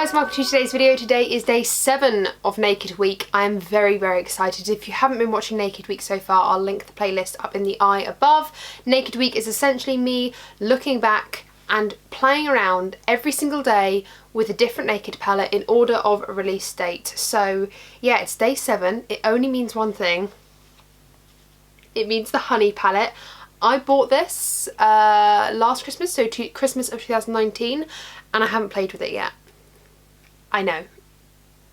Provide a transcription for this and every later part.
guys, welcome to today's video. Today is day 7 of Naked Week. I am very excited. If you haven't been watching Naked Week so far, I'll link the playlist up in the eye above. Naked Week is essentially me looking back and playing around every single day with a different Naked palette in order of release date. So yeah, it's day 7. It only means one thing. It means the Honey palette. I bought this last Christmas, so Christmas of 2019, and I haven't played with it yet. I know.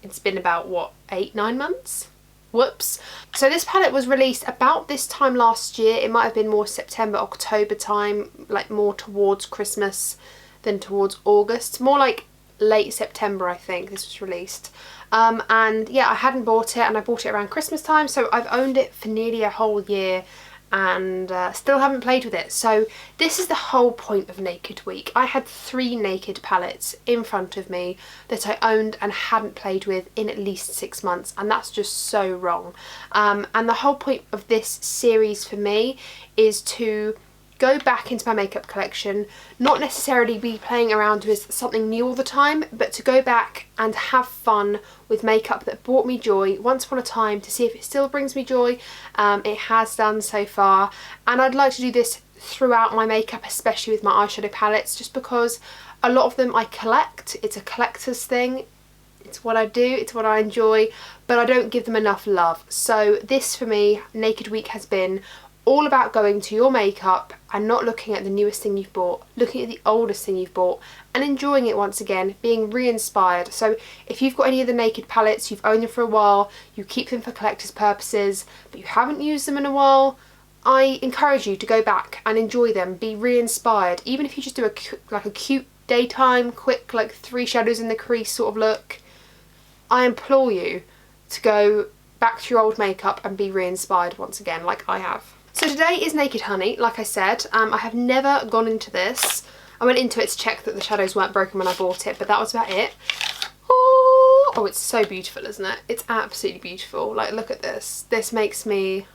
It's been about, what, 8-9 months? Whoops. So this palette was released about this time last year. It might have been more September, October time, like more towards Christmas than towards August. More like late September, I think, this was released. And yeah, I hadn't bought it, and I bought it around Christmas time, so I've owned it for nearly a whole year and still haven't played with it. So this is the whole point of Naked Week. I had 3 Naked palettes in front of me that I owned and hadn't played with in at least 6 months, and that's just so wrong. And the whole point of this series for me is to go back into my makeup collection, not necessarily be playing around with something new all the time, but to go back and have fun with makeup that brought me joy once upon a time, to see if it still brings me joy. It has done so far, and I'd like to do this throughout my makeup, especially with my eyeshadow palettes, just because a lot of them I collect. It's a collector's thing. It's what I do, it's what I enjoy, but I don't give them enough love. So this for me, Naked Week, has been all about going to your makeup and not looking at the newest thing you've bought, looking at the oldest thing you've bought and enjoying it once again, being re-inspired. So if you've got any of the Naked palettes, you've owned them for a while, you keep them for collector's purposes, but you haven't used them in a while, I encourage you to go back and enjoy them, be re-inspired. Even if you just do a cute daytime, quick, like 3 shadows in the crease sort of look, I implore you to go back to your old makeup and be re-inspired once again, like I have. So today is Naked Honey, like I said. I have never gone into this. I went into it to check that the shadows weren't broken when I bought it, but that was about it. Oh, it's so beautiful, isn't it? It's absolutely beautiful. Like, look at this. This makes me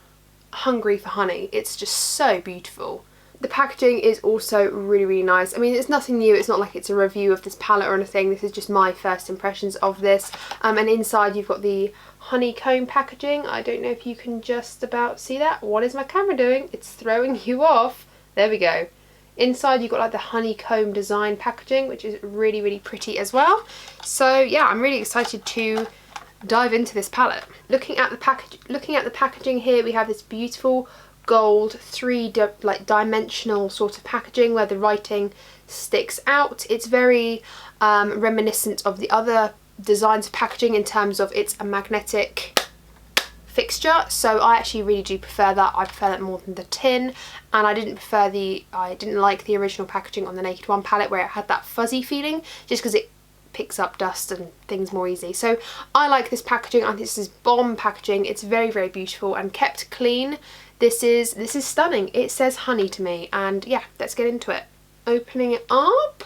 hungry for honey. It's just so beautiful. The packaging is also really nice. I mean, it's nothing new. It's not like it's a review of this palette or anything. This is just my first impressions of this. And inside you've got the honeycomb packaging. I don't know if you can just about see that. What is my camera doing? It's throwing you off. There we go. Inside you've got like the honeycomb design packaging, which is really pretty as well. So yeah, I'm really excited to dive into this palette. Looking at the packaging here, we have this beautiful gold 3-dimensional sort of packaging where the writing sticks out. It's very reminiscent of the other designs of packaging in terms of it's a magnetic fixture, so I actually really do prefer that. I prefer that more than the tin, and I didn't like the original packaging on the Naked One palette where it had that fuzzy feeling, just because it picks up dust and things more easy. So I like this packaging. I think this is bomb packaging. It's very beautiful and kept clean. This is stunning. It says honey to me, and yeah, let's get into it. Opening it up.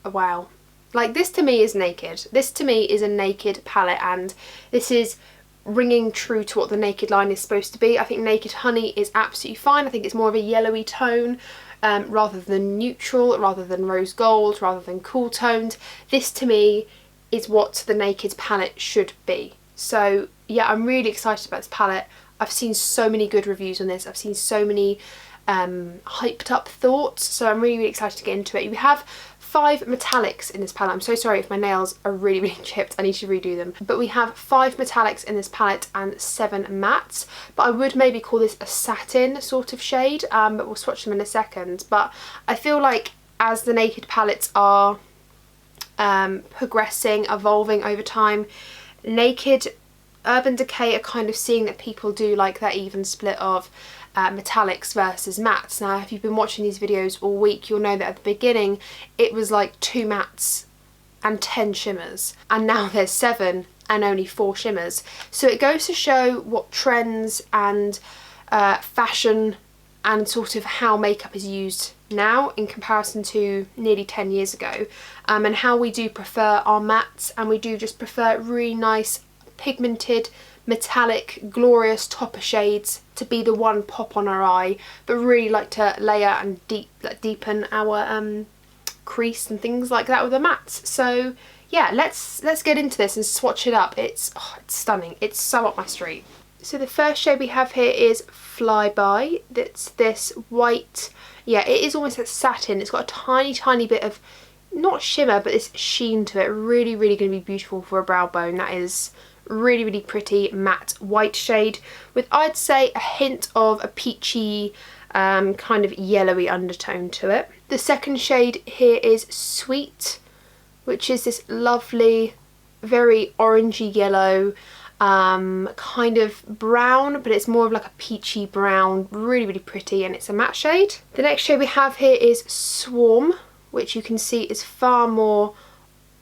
Oh, wow. Like, this to me is Naked. This to me is a Naked palette, and this is ringing true to what the Naked line is supposed to be. I think Naked Honey is absolutely fine. I think it's more of a yellowy tone rather than neutral, rather than rose gold, rather than cool toned. This to me is what the Naked palette should be. So yeah, I'm really excited about this palette. I've seen so many good reviews on this. I've seen so many hyped up thoughts, so I'm really excited to get into it. We have 5 metallics in this palette. I'm so sorry if my nails are really chipped. I need to redo them. But we have 5 metallics in this palette and 7 mattes. But I would maybe call this a satin sort of shade, but we'll swatch them in a second. But I feel like as the Naked palettes are progressing, evolving over time, Naked, Urban Decay are kind of seeing that people do like that even split of metallics versus mattes. Now, if you've been watching these videos all week, you'll know that at the beginning it was like 2 mattes and 10 shimmers, and now there's 7 and only 4 shimmers. So it goes to show what trends and fashion and sort of how makeup is used now in comparison to nearly 10 years ago, and how we do prefer our mattes, and we do just prefer really nice pigmented metallic glorious topper shades to be the one pop on our eye, but really like to layer and deepen our crease and things like that with the mattes. So yeah, let's get into this and swatch it up. It's stunning. It's so up my street. So the first shade we have here is Flyby. That's this white, yeah, it is almost like satin. It's got a tiny bit of, not shimmer, but this sheen to it. Really going to be beautiful for a brow bone. That is really pretty matte white shade with, I'd say, a hint of a peachy kind of yellowy undertone to it. The second shade here is Sweet, which is this lovely, very orangey yellow, kind of brown, but it's more of like a peachy brown, really pretty, and it's a matte shade. The next shade we have here is Swarm, which you can see is far more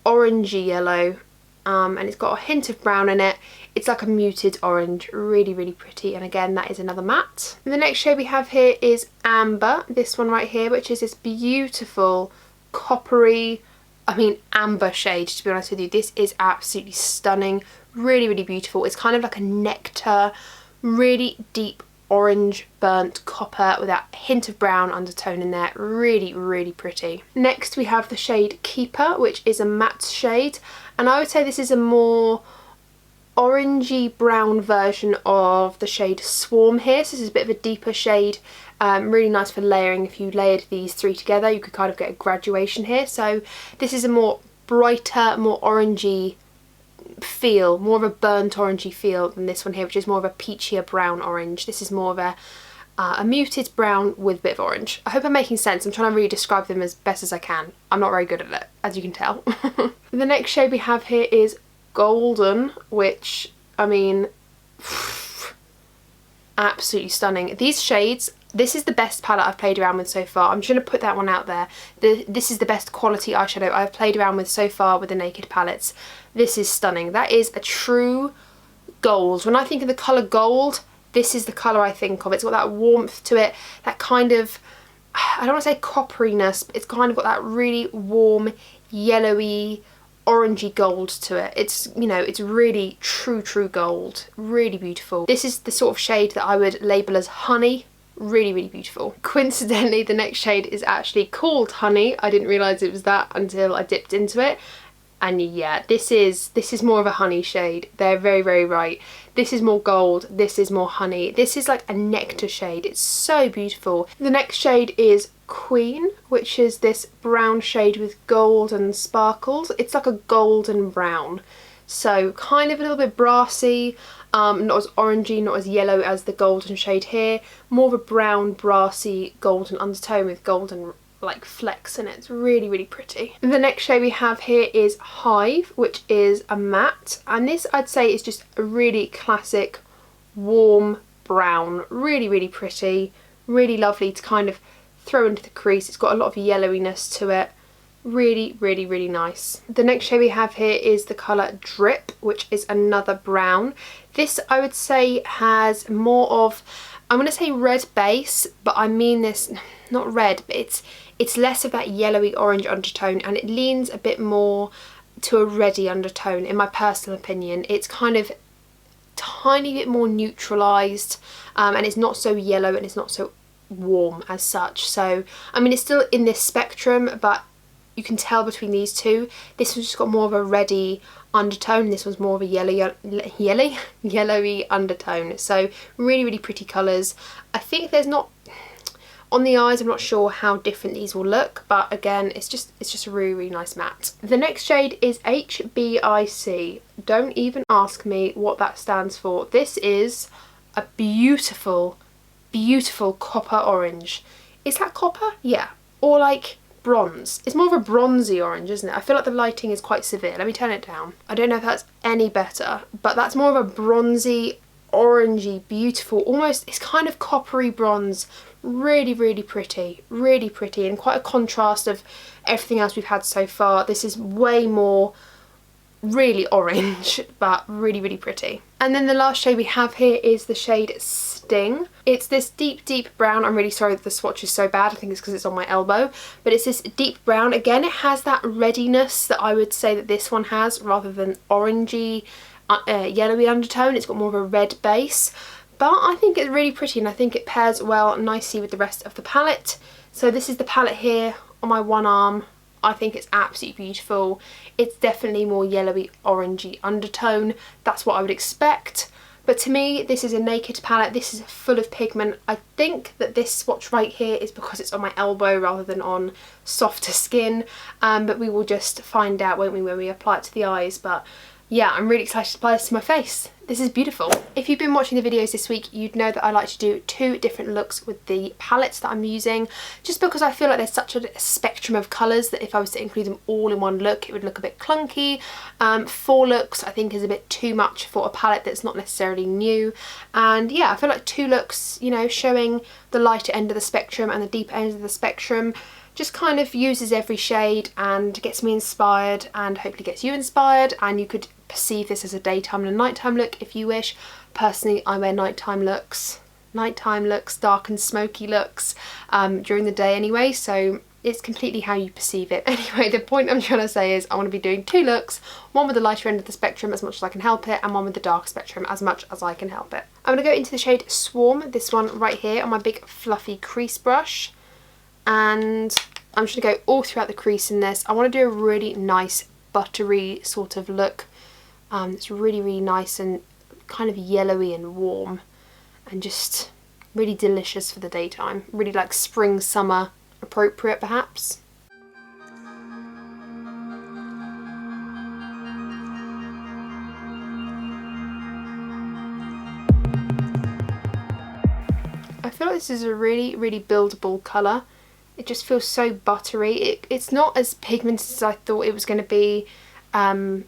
orangey yellow, and it's got a hint of brown in it. It's like a muted orange, really pretty, and again that is another matte. And the next shade we have here is Amber, this one right here, which is this beautiful coppery, amber shade, to be honest with you. This is absolutely stunning, really beautiful. It's kind of like a nectar, really deep orange burnt copper with that hint of brown undertone in there. Really pretty. Next we have the shade Keeper, which is a matte shade, and I would say this is a more orangey brown version of the shade Swarm here. So this is a bit of a deeper shade, really nice for layering. If you layered these three together, you could kind of get a graduation here. So this is a more brighter, more orangey feel, more of a burnt orangey feel than this one here, which is more of a peachier brown orange. This is more of a muted brown with a bit of orange. I hope I'm making sense. I'm trying to really describe them as best as I can. I'm not very good at it, as you can tell. The next shade we have here is Golden, which, absolutely stunning. These shades, this is the best palette I've played around with so far. I'm just going to put that one out there. This is the best quality eyeshadow I've played around with so far with the Naked palettes. This is stunning. That is a true gold. When I think of the colour gold, this is the colour I think of. It's got that warmth to it, that kind of, I don't want to say copperiness, but it's kind of got that really warm, yellowy, orangey gold to it. It's, it's really true gold. Really beautiful. This is the sort of shade that I would label as honey. Really beautiful. Coincidentally, the next shade is actually called Honey. I didn't realise it was that until I dipped into it. And yeah, this is more of a honey shade. They're very right. This is more gold, this is more honey. This is like a nectar shade. It's so beautiful. The next shade is Queen, which is this brown shade with golden sparkles. It's like a golden brown. So kind of a little bit brassy, not as orangey, not as yellow as the golden shade here. More of a brown, brassy, golden undertone with golden like flecks in it. It's really pretty. The next shade we have here is Hive, which is a matte, and this I'd say is just a really classic warm brown. Really pretty, really lovely to kind of throw into the crease. It's got a lot of yellowiness to it. Really nice. The next shade we have here is the colour Drip, which is another brown. This I would say has more of, I'm going to say red base, but I mean this, not red, but it's less of that yellowy orange undertone, and it leans a bit more to a reddy undertone in my personal opinion. It's kind of tiny bit more neutralised, and it's not so yellow and it's not so warm as such. So it's still in this spectrum, but you can tell between these two. This one's just got more of a reddy undertone, this one's more of a yellowy undertone. So really pretty colours. I think there's not, on the eyes I'm not sure how different these will look, but again it's just a really nice matte. The next shade is HBIC. Don't even ask me what that stands for. This is a beautiful copper orange. Is that copper? Yeah. Or like bronze. It's more of a bronzy orange, isn't it? I feel like the lighting is quite severe. Let me turn it down. I don't know if that's any better, but that's more of a bronzy, orangey, beautiful, almost, it's kind of coppery bronze. Really pretty, and quite a contrast of everything else we've had so far. This is way more really orange, but really pretty. And then the last shade we have here is the shade Sting. It's this deep brown. I'm really sorry that the swatch is so bad. I think it's because it's on my elbow, but it's this deep brown. Again, it has that reddiness that I would say that this one has, rather than orangey, yellowy undertone. It's got more of a red base, but I think it's really pretty, and I think it pairs well nicely with the rest of the palette. So this is the palette here on my one arm. I think it's absolutely beautiful. It's definitely more yellowy orangey undertone. That's what I would expect. But to me, this is a Naked palette. This is full of pigment. I think that this swatch right here is because it's on my elbow rather than on softer skin. But we will just find out, won't we, when we apply it to the eyes. But yeah, I'm really excited to apply this to my face. This is beautiful. If you've been watching the videos this week, you'd know that I like to do 2 different looks with the palettes that I'm using, just because I feel like there's such a spectrum of colours that if I was to include them all in one look, it would look a bit clunky. 4 looks I think is a bit too much for a palette that's not necessarily new. And yeah, I feel like 2 looks, you know, showing the lighter end of the spectrum and the deeper end of the spectrum, just kind of uses every shade and gets me inspired and hopefully gets you inspired. And you could perceive this as a daytime and a nighttime look if you wish. Personally, I wear nighttime looks, dark and smoky looks during the day anyway, so it's completely how you perceive it. Anyway, the point I'm trying to say is I want to be doing 2 looks, one with the lighter end of the spectrum as much as I can help it, and one with the dark spectrum as much as I can help it. I'm going to go into the shade Swarm, this one right here, on my big fluffy crease brush, and I'm just going to go all throughout the crease in this. I want to do a really nice buttery sort of look. It's really, really nice and kind of yellowy and warm and just really delicious for the daytime. Really like spring, summer appropriate perhaps. I feel like this is a really, really buildable colour. It just feels so buttery. It's not as pigmented as I thought it was going to be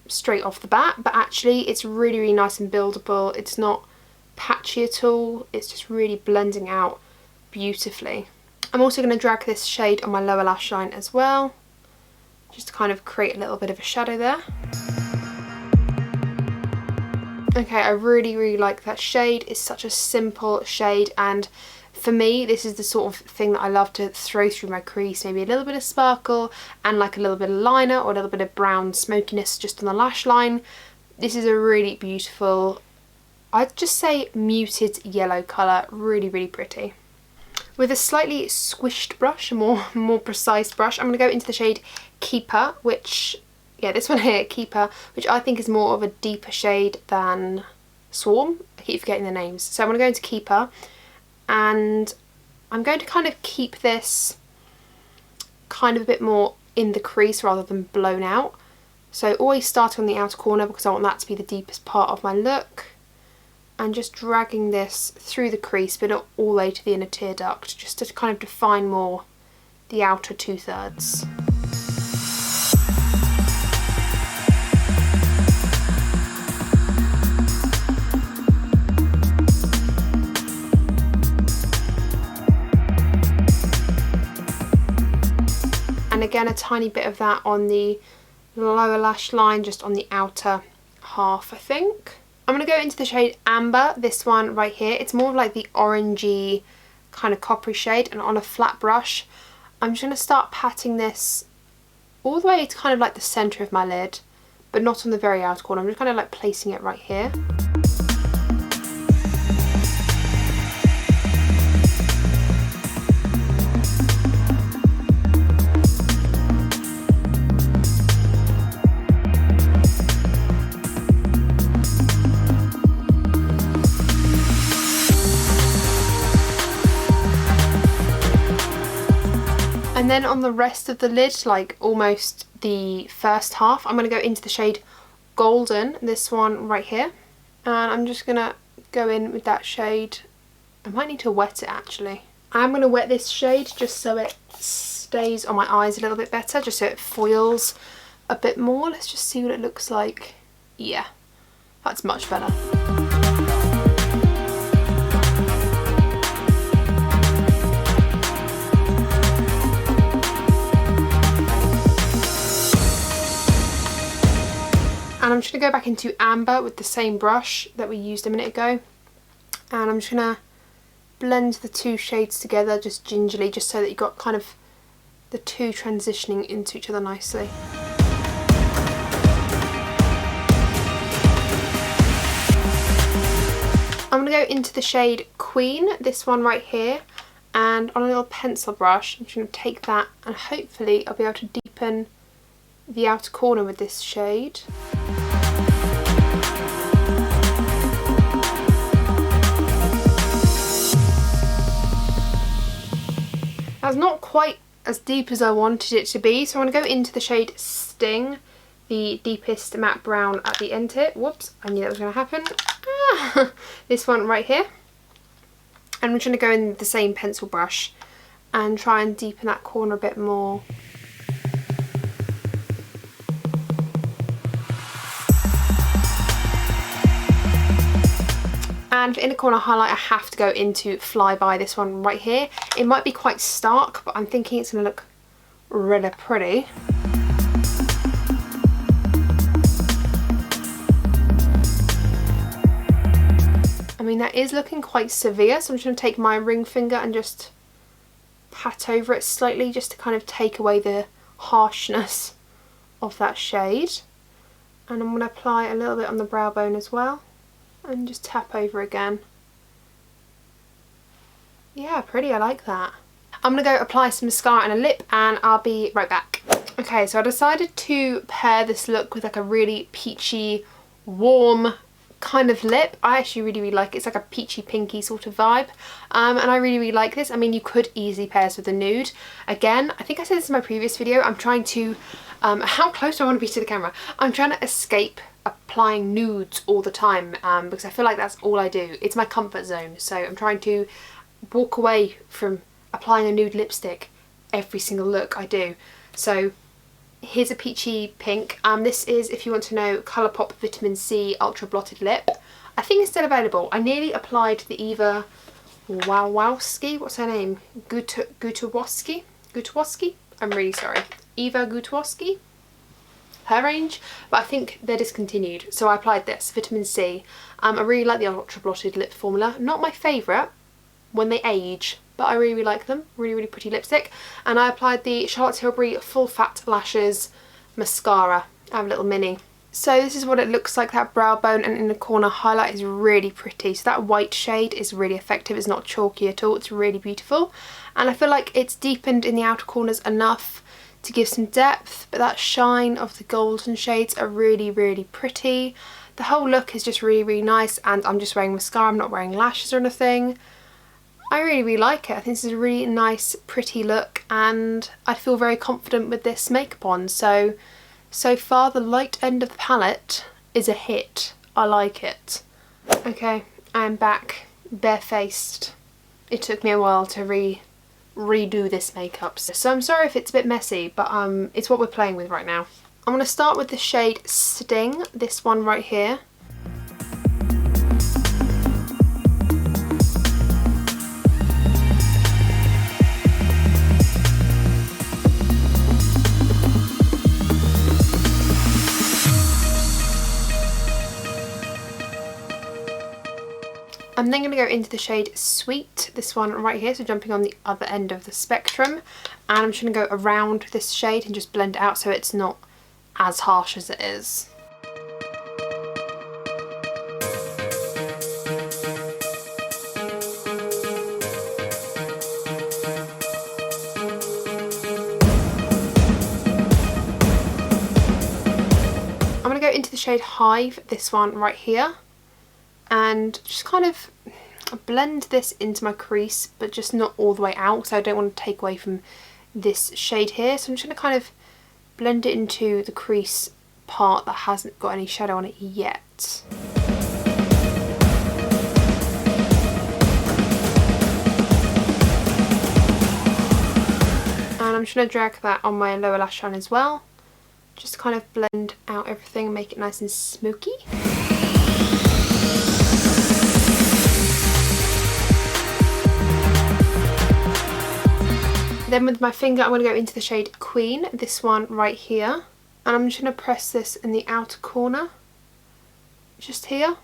straight off the bat, but actually it's really, really nice and buildable. It's not patchy at all. It's just really blending out beautifully. I'm also going to drag this shade on my lower lash line as well, just to kind of create a little bit of a shadow there. Okay, I really, really like that shade. It's such a simple shade, and for me, this is the sort of thing that I love to throw through my crease. Maybe a little bit of sparkle and like a little bit of liner or a little bit of brown smokiness just on the lash line. This is a really beautiful, I'd just say muted yellow colour. Really, really pretty. With a slightly squished brush, a more precise brush, I'm going to go into the shade Keeper, which, yeah, this one here, Keeper, which I think is more of a deeper shade than Swarm. I keep forgetting the names. So I'm going to go into Keeper, and I'm going to kind of keep this kind of a bit more in the crease rather than blown out. So always start on the outer corner because I want that to be the deepest part of my look, and just dragging this through the crease but not all the way to the inner tear duct, just to kind of define more the outer 2/3. And again, a tiny bit of that on the lower lash line, just on the outer half, I think. I'm going to go into the shade Amber, this one right here. It's more of like the orangey kind of coppery shade, and on a flat brush, I'm just going to start patting this all the way to kind of like the centre of my lid, but not on the very outer corner. I'm just kind of like placing it right here. And then on the rest of the lid, like almost the first half, I'm going to go into the shade Golden, this one right here. And I'm just going to go in with that shade. I might need to wet it actually. I'm going to wet this shade just so it stays on my eyes a little bit better, just so it foils a bit more. Let's just see what it looks like. Yeah, that's much better. And I'm just going to go back into Amber with the same brush that we used a minute ago. And I'm just going to blend the 2 shades together just gingerly, just so that you've got kind of the 2 transitioning into each other nicely. I'm going to go into the shade Queen, this one right here. And on a little pencil brush, I'm just going to take that and hopefully I'll be able to deepen the outer corner with this shade. That's not quite as deep as I wanted it to be, so I'm going to go into the shade Sting, the deepest matte brown at the end here. Whoops, I knew that was going to happen. This one right here. And I'm just going to go in with the same pencil brush and try and deepen that corner a bit more. And for inner corner highlight, I have to go into Flyby, this one right here. It might be quite stark, but I'm thinking it's going to look really pretty. I mean, that is looking quite severe, so I'm just going to take my ring finger and just pat over it slightly, just to kind of take away the harshness of that shade. And I'm going to apply a little bit on the brow bone as well. And just tap over again. Yeah, pretty, I like that. I'm going to go apply some mascara and a lip and I'll be right back. Okay, so I decided to pair this look with like a really peachy, warm kind of lip. I actually really like it. It's like a peachy pinky sort of vibe. And I really like this. I mean, you could easily pair this with a nude. Again, I think I said this in my previous video, I'm trying to, how close do I want to be to the camera? I'm trying to escape applying nudes all the time because I feel like that's all I do. It's my comfort zone, so I'm trying to walk away from applying a nude lipstick every single look I do. So here's a peachy pink. This is, if you want to know, Colourpop Vitamin C Ultra Blotted Lip. I think it's still available. I nearly applied the Eva Wowowski, what's her name? Gutowski? I'm really sorry. Eva Gutowski? Her range, but I think they're discontinued, so I applied this Vitamin C. I really like the Ultra Blotted lip formula. Not my favourite when they age, but I really like them. Really pretty lipstick. And I applied the Charlotte Tilbury Full Fat Lashes mascara. I have a little mini. So this is what it looks like. That brow bone and in the corner highlight is really pretty. So that white shade is really effective. It's not chalky at all. It's really beautiful. And I feel like it's deepened in the outer corners enough to give some depth, but that shine of the golden shades are really pretty. The whole look is just really nice, and I'm just wearing mascara, I'm not wearing lashes or anything. I really like it. I think this is a really nice pretty look and I feel very confident with this makeup on. So far the light end of the palette is a hit. I like it. Okay, I'm back barefaced. It took me a while to redo this makeup, so I'm sorry if it's a bit messy, but it's what we're playing with right now. I'm going to start with the shade Sting, this one right here. I'm then going to go into the shade Sweet, this one right here, so jumping on the other end of the spectrum, and I'm just going to go around this shade and just blend it out so it's not as harsh as it is. I'm going to go into the shade Hive, this one right here, and just kind of blend this into my crease, but just not all the way out, so I don't want to take away from this shade here. So I'm just going to kind of blend it into the crease part that hasn't got any shadow on it yet. And I'm just going to drag that on my lower lash line as well, just to kind of blend out everything and make it nice and smoky. Then with my finger I'm going to go into the shade Queen, this one right here, and I'm just going to press this in the outer corner, just here.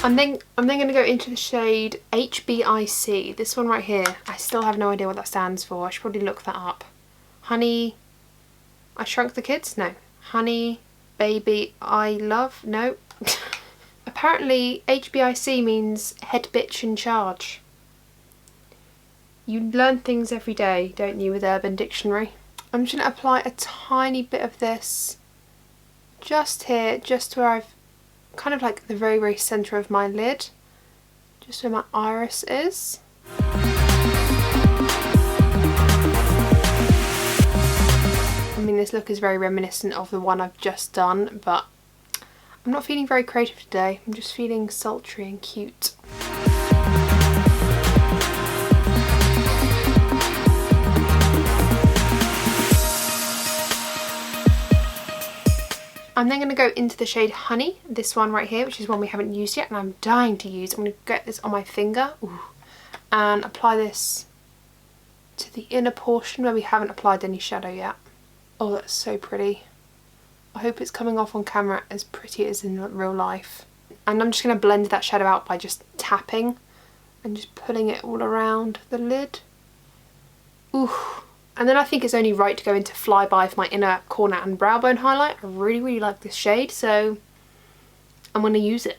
I'm And then I'm going to go into the shade HBIC, this one right here. I still have no idea what that stands for. I should probably look that up. Honey, I Shrunk the Kids? No. Honey, Baby, I Love? No. Apparently HBIC means head bitch in charge. You learn things every day, don't you, with Urban Dictionary? I'm just going to apply a tiny bit of this just here, just where I've kind of like the very, very centre of my lid, just where my iris is. I mean, this look is very reminiscent of the one I've just done, but I'm not feeling very creative today. I'm just feeling sultry and cute. I'm then going to go into the shade Honey, this one right here, which is one we haven't used yet and I'm dying to use. I'm going to get this on my finger and apply this to the inner portion where we haven't applied any shadow yet. Oh, that's so pretty. I hope it's coming off on camera as pretty as in real life. And I'm just going to blend that shadow out by just tapping and just pulling it all around the lid. Ooh. And then I think it's only right to go into Flyby for my inner corner and brow bone highlight. I really, really like this shade, so I'm going to use it.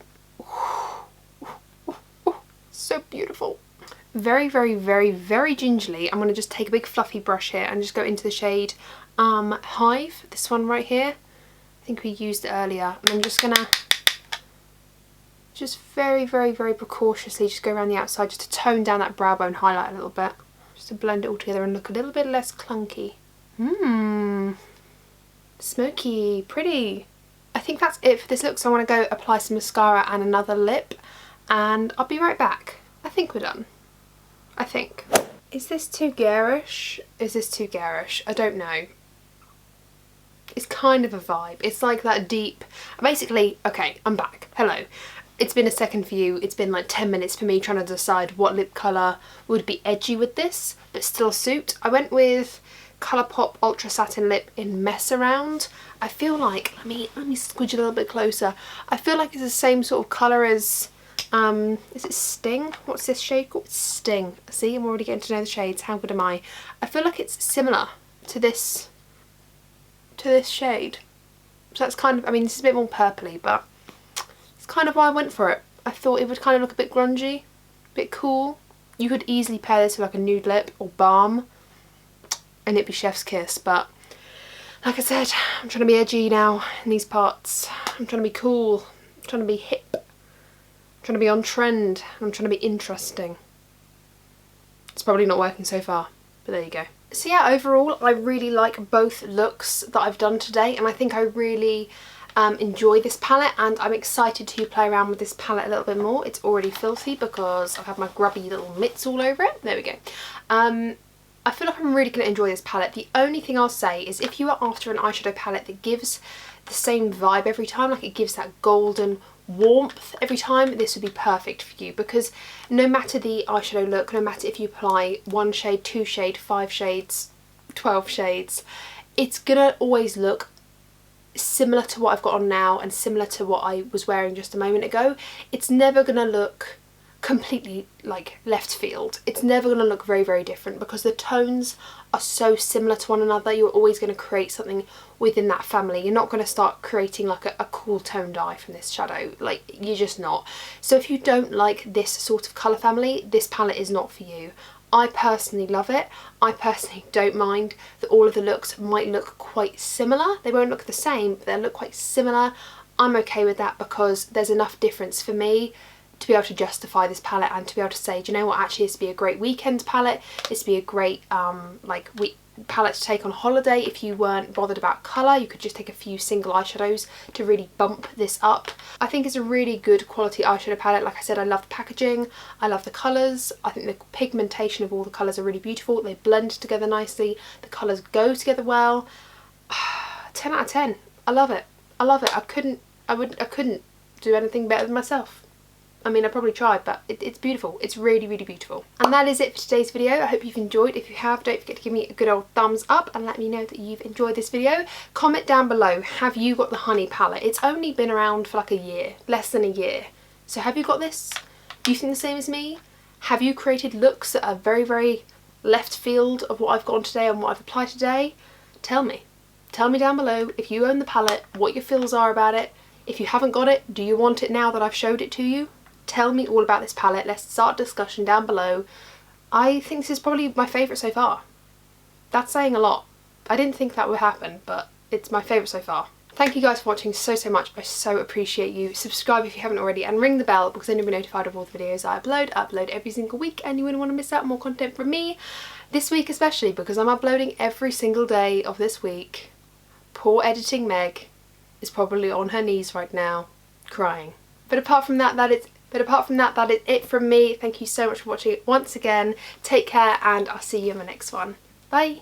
So beautiful. Very, very, very, very gingerly, I'm going to just take a big fluffy brush here and just go into the shade Hive, this one right here. I think we used it earlier. And I'm just going to just very, very, very precautiously just go around the outside just to tone down that brow bone highlight a little bit. Just to blend it all together and look a little bit less clunky. Smoky, pretty. I think that's it for this look, so I want to go apply some mascara and another lip and I'll be right back. I think we're done. I think. Is this too garish? Is this too garish? I don't know. It's kind of a vibe. It's like that deep... Basically, okay, I'm back. Hello. It's been a second for you. It's been like 10 minutes for me trying to decide what lip colour would be edgy with this, but still suit. I went with Colourpop Ultra Satin Lip in Mess Around. I feel like, let me squidge a little bit closer. I feel like it's the same sort of colour as, is it Sting? What's this shade called? Sting. See, I'm already getting to know the shades. How good am I? I feel like it's similar to this shade. So that's kind of, I mean, this is a bit more purpley, but it's kind of why I went for it. I thought it would kind of look a bit grungy, a bit cool. You could easily pair this with like a nude lip or balm and it'd be chef's kiss, but like I said, I'm trying to be edgy now in these parts. I'm trying to be cool. I'm trying to be hip. I'm trying to be on trend. I'm trying to be interesting. It's probably not working so far, but there you go. So yeah, overall I really like both looks that I've done today and I think I really enjoy this palette and I'm excited to play around with this palette a little bit more. It's already filthy because I've had my grubby little mitts all over it. There we go. I feel like I'm really going to enjoy this palette. The only thing I'll say is if you are after an eyeshadow palette that gives the same vibe every time, like it gives that golden warmth every time, this would be perfect for you because no matter the eyeshadow look, no matter if you apply 1 shade, 2 shade, 5 shades, 12 shades, it's gonna always look similar to what I've got on now and similar to what I was wearing just a moment ago. It's never gonna look completely like left field. It's never going to look very, very different because the tones are so similar to one another. You're always going to create something within that family. You're not going to start creating like a cool toned eye from this shadow. Like, you're just not. So if you don't like this sort of colour family, this palette is not for you. I personally love it. I personally don't mind that all of the looks might look quite similar. They won't look the same, but they'll look quite similar. I'm okay with that because there's enough difference for me to be able to justify this palette and to be able to say, do you know what, actually this would be a great weekend palette, this would be a great palette to take on holiday. If you weren't bothered about colour, you could just take a few single eyeshadows to really bump this up. I think it's a really good quality eyeshadow palette. Like I said, I love the packaging, I love the colours, I think the pigmentation of all the colours are really beautiful, they blend together nicely, the colours go together well. 10 out of 10. I love it. I love it. I couldn't do anything better than myself. I mean, I probably tried, but it's beautiful. It's really, really beautiful. And that is it for today's video. I hope you've enjoyed. If you have, don't forget to give me a good old thumbs up and let me know that you've enjoyed this video. Comment down below, have you got the Honey palette? It's only been around for like a year, less than a year. So have you got this? Do you think the same as me? Have you created looks that are very, very left field of what I've got on today and what I've applied today? Tell me. Tell me down below if you own the palette, what your feels are about it. If you haven't got it, do you want it now that I've showed it to you? Tell me all about this palette. Let's start a discussion down below. I think this is probably my favourite so far. That's saying a lot. I didn't think that would happen, but it's my favourite so far. Thank you guys for watching so much. I so appreciate you. Subscribe if you haven't already and ring the bell because then you'll be notified of all the videos I upload. I upload every single week and you wouldn't want to miss out on more content from me. This week especially because I'm uploading every single day of this week. Poor editing Meg is probably on her knees right now, crying. But apart from that, that is it from me. Thank you so much for watching once again. Take care and I'll see you in the next one. Bye!